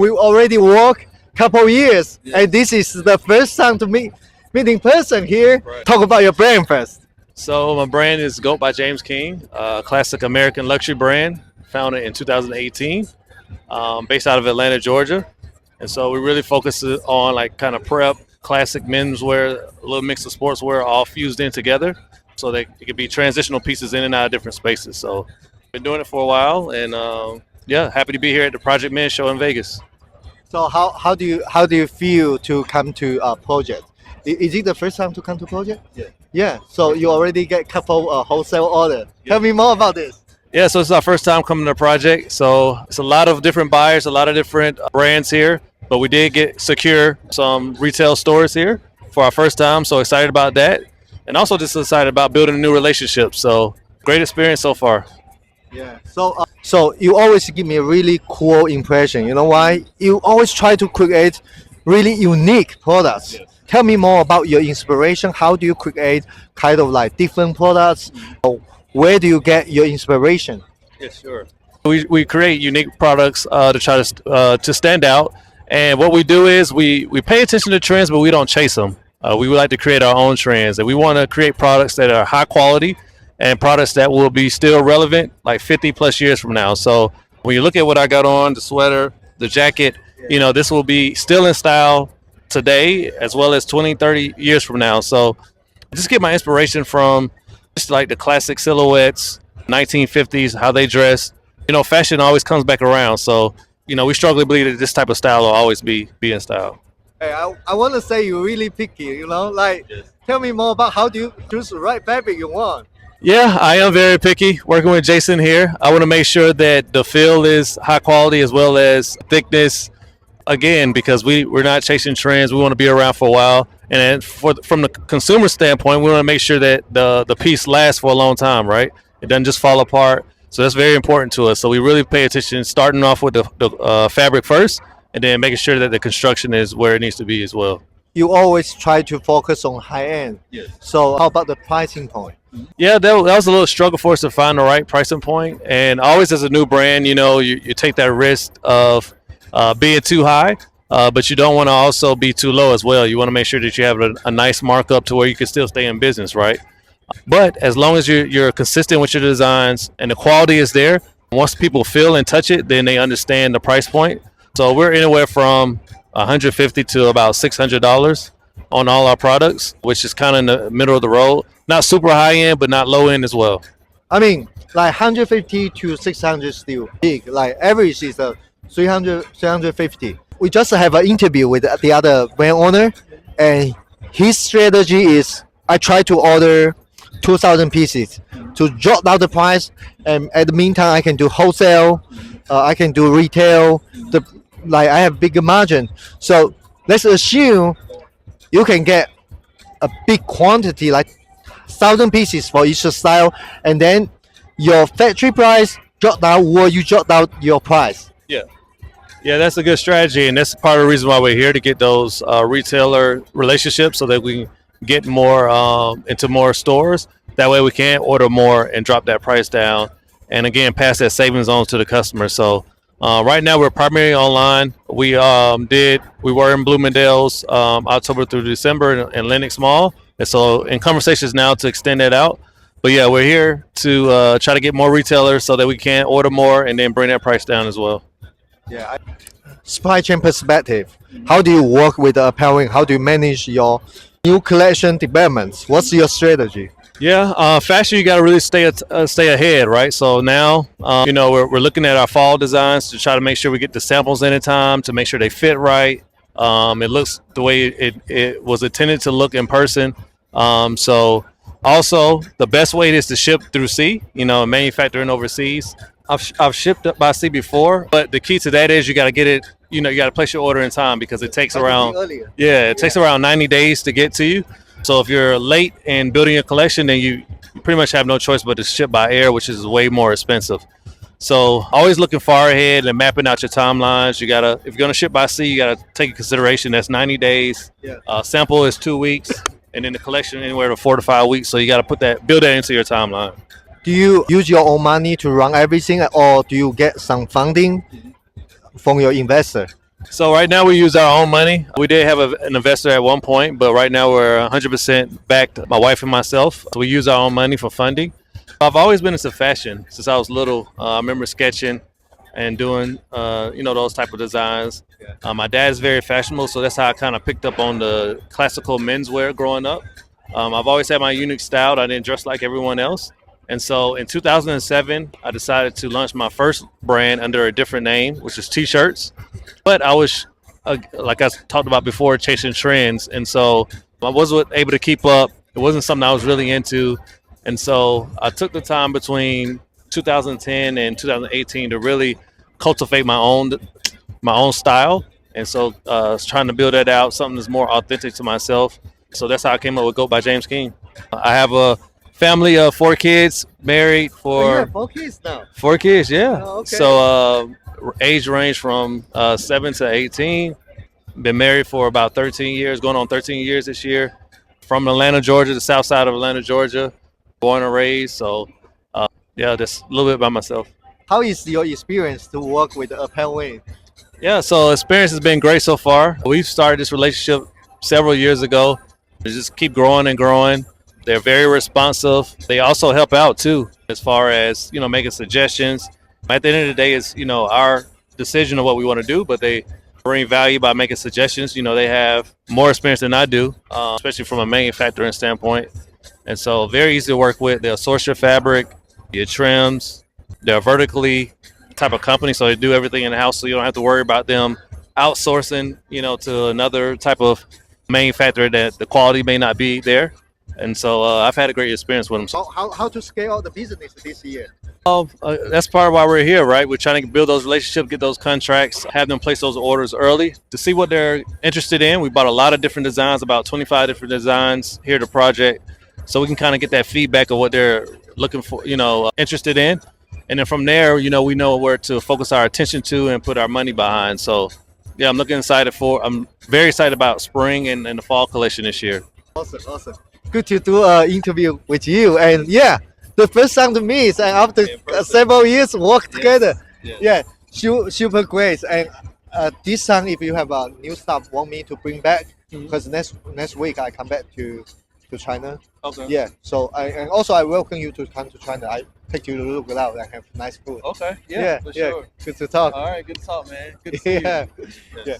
We already work couple years, and this is the first time to meeting person here. Right. Talk about your brand first. So my brand is Goat by James King, a classic American luxury brand founded in 2018, based out of Atlanta, Georgia. And so we really focus on like kind of prep, classic menswear, a little mix of sportswear, all fused in together, so that it could be transitional pieces in and out of different spaces. So been doing it for a while, and happy to be here at the Project Men show in Vegas. So how do you feel to come to a project? Is it the first time to come to project? Yeah. Yeah. So you already get couple wholesale order. Tell me more about this. Yeah, so it's our first time coming to the project. So it's a lot of different buyers, a lot of different brands here, but we did secure some retail stores here for our first time. So excited about that, and also just excited about building a new relationship. So great experience so far. Yeah. So you always give me a really cool impression. You know why? You always try to create really unique products. Yes. Tell me more about your inspiration. How do you create kind of like different products? Where do you get your inspiration? Yeah, sure. We create unique products to try to stand out. And what we do is we pay attention to trends, but we don't chase them. We would like to create our own trends, and we want to create products that are high quality and products that will be still relevant like 50 plus years from now. So when you look at what I got on, the sweater, the jacket, this will be still in style today as well as 20, 30 years from now. So I just get my inspiration from just like the classic silhouettes, 1950s, how they dress. Fashion always comes back around. So, we strongly believe that this type of style will always be in style. Hey, I want to say you're really picky, Yes. Tell me more about how do you choose the right fabric you want. Yeah, I am very picky. Working with Jason here, I want to make sure that the feel is high quality as well as thickness. Again, because we're not chasing trends, we want to be around for a while. And from the consumer standpoint, we want to make sure that the piece lasts for a long time, right? It doesn't just fall apart. So that's very important to us. So we really pay attention, starting off with the fabric first, and then making sure that the construction is where it needs to be as well. You always try to focus on high end. Yes. So how about the pricing point? Yeah, that was a little struggle for us to find the right pricing point. And always as a new brand, you take that risk of being too high, but you don't want to also be too low as well. You want to make sure that you have a nice markup to where you can still stay in business, right? But as long as you're consistent with your designs and the quality is there, once people feel and touch it, then they understand the price point. So we're anywhere from $150 to about $600 on all our products, which is kind of in the middle of the road. Not super high end, but not low end as well. I mean, like 150 to 600 still big. Like average is 300, 350. We just have an interview with the other brand owner, and his strategy is I try to order 2,000 pieces to drop down the price, and at the meantime I can do wholesale, I can do retail. I have bigger margin. So let's assume you can get a big quantity, like 1,000 pieces for each style, and then your factory price drop down, or you drop down your price. Yeah, that's a good strategy, and that's part of the reason why we're here, to get those retailer relationships so that we can get more into more stores. That way we can order more and drop that price down, and again, pass that savings on to the customer. So right now we're primarily online. We were in Bloomingdale's October through December in Lenox Mall, and so in conversations now to extend that out. But yeah, we're here to try to get more retailers so that we can order more and then bring that price down as well. Yeah. Supply chain perspective, how do you work with ApparelWin? How do you manage your new collection developments? What's your strategy? Yeah, fashion, you got to really stay ahead, right? So now, we're looking at our fall designs to try to make sure we get the samples in time, to make sure they fit right. It looks the way it was intended to look in person. So also, the best way is to ship through sea, manufacturing overseas. I've shipped up by sea before, but the key to that is you got to get it, you got to place your order in time, because it takes around, takes around 90 days to get to you. So if you're late in building your collection, then you pretty much have no choice but to ship by air, which is way more expensive. So always looking far ahead and mapping out your timelines. If you're going to ship by sea, you got to take into consideration that's 90 days. Sample is 2 weeks, and then the collection anywhere to 4 to 5 weeks. So you got to build that into your timeline. Do you use your own money to run everything, or do you get some funding from your investor? So right now we use our own money. We did have an investor at one point, but right now we're 100% backed, my wife and myself. So we use our own money for funding. I've always been into fashion since I was little. I remember sketching and doing, those type of designs. My dad's very fashionable, so that's how I kind of picked up on the classical menswear growing up. I've always had my unique style. I didn't dress like everyone else. And so in 2007, I decided to launch my first brand under a different name, which is T-shirts. But I was, like I talked about before, chasing trends. And so I wasn't able to keep up. It wasn't something I was really into. And so I took the time between 2010 and 2018 to really cultivate my own style. And so I was trying to build that out, something that's more authentic to myself. So that's how I came up with Goat by James King. I have a family of 4 kids, married Oh, you for have 4 kids now. 4 kids, yeah. Oh, okay. So age range from 7 to 18. Been married for about 13 years, going on 13 years this year. From Atlanta, Georgia, the south side of Atlanta, Georgia. Born and raised. So, just a little bit by myself. How is your experience to work with ApparelWin? Yeah, so experience has been great so far. We've started this relationship several years ago. We just keep growing and growing. They're very responsive. They also help out too, as far as making suggestions. At the end of the day, it's our decision of what we want to do, but they bring value by making suggestions. They have more experience than I do, especially from a manufacturing standpoint, and so very easy to work with. They'll source your fabric, your trims. They're vertically type of company, so they do everything in the house, so you don't have to worry about them outsourcing, to another type of manufacturer that the quality may not be there. And so I've had a great experience with them. How to scale out the business this year? That's part of why we're here, right? We're trying to build those relationships, get those contracts, have them place those orders early to see what they're interested in. We bought a lot of different designs, about 25 different designs here at the project, so we can kind of get that feedback of what they're looking for, interested in. And then from there, we know where to focus our attention to and put our money behind. So, yeah, I'm very excited about spring and the fall collection this year. Awesome. Good to do an interview with you. And yeah, the first time to meet, and after several years work together. Yeah, super great. And this time, if you have new stuff want me to bring back, because next week I come back to China. Okay. Yeah. So and also I welcome you to come to China. I take you to look it out and have nice food. Okay. Yeah, for sure. Good to talk. All right, good to talk, man. Good to see you. Yeah.